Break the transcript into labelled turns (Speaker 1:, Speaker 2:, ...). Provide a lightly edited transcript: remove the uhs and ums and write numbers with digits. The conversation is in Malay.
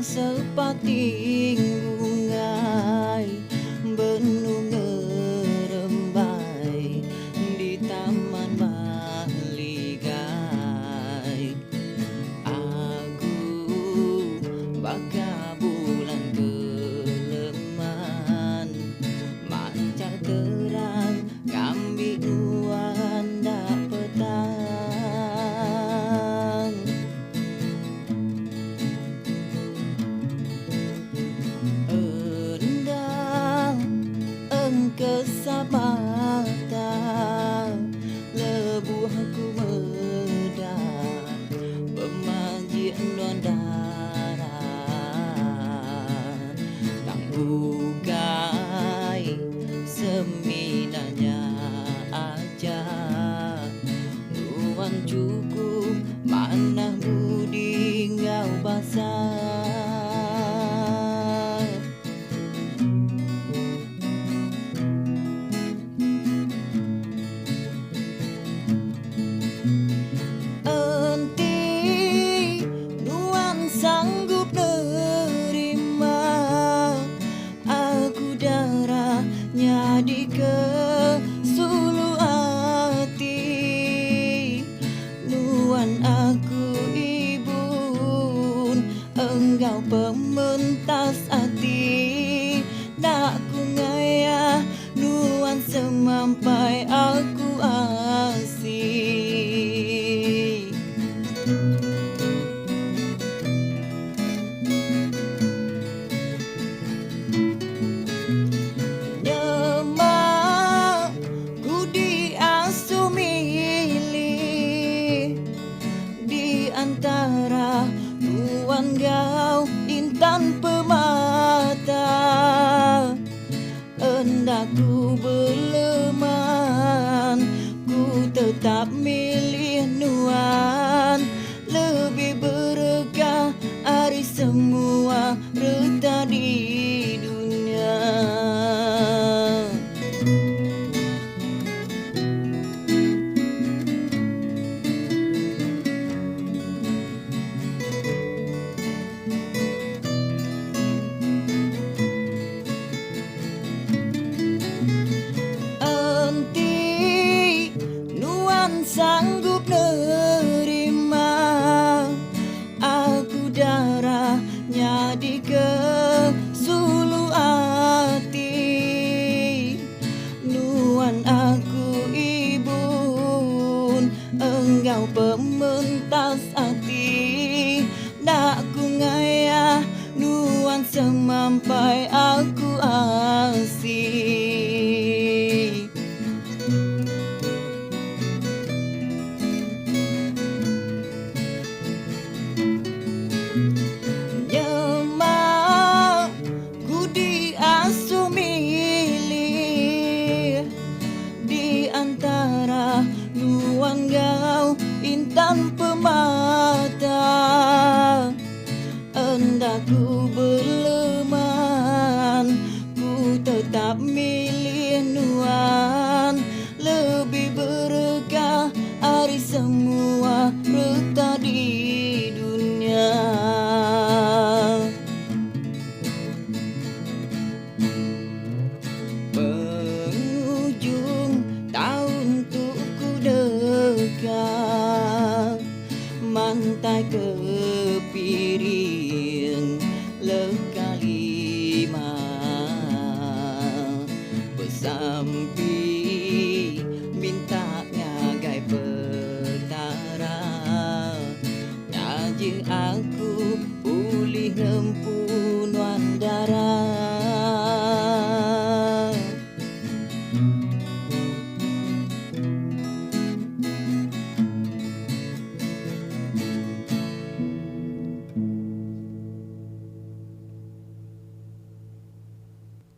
Speaker 1: Sepating bungai benung ngerembai di taman maligai. Aku baka bulan keleman mancar terang kambi nuan dak petang. Kesap mata lebuhku medan pemajian don darat tak bukai seminanya aja nuan cukup mana budi ngau basah. Sanggup nerima aku darahnya di kesulu hati. Nuan aku ibun engkau pementas hati. Nak ku ngaya nuan semampai aku asih. Antara tuan gau intan pemata hendak ku berleman ku tetap milih nuan lebih berkah hari semua reta di dunia. Sanggup nerima aku darahnya di kesulu hati. Nuan aku ibun engkau pementas hati. Nak ku ngaya nuan semampai aku asih. Antara nuan gau intan pemata hendak ku berleman ku tetap milih nuan lebih berkah hari semua reta di dunia. Mantai kepiring lekalima besampi minta ngagai petara nyaji aku pulih nempu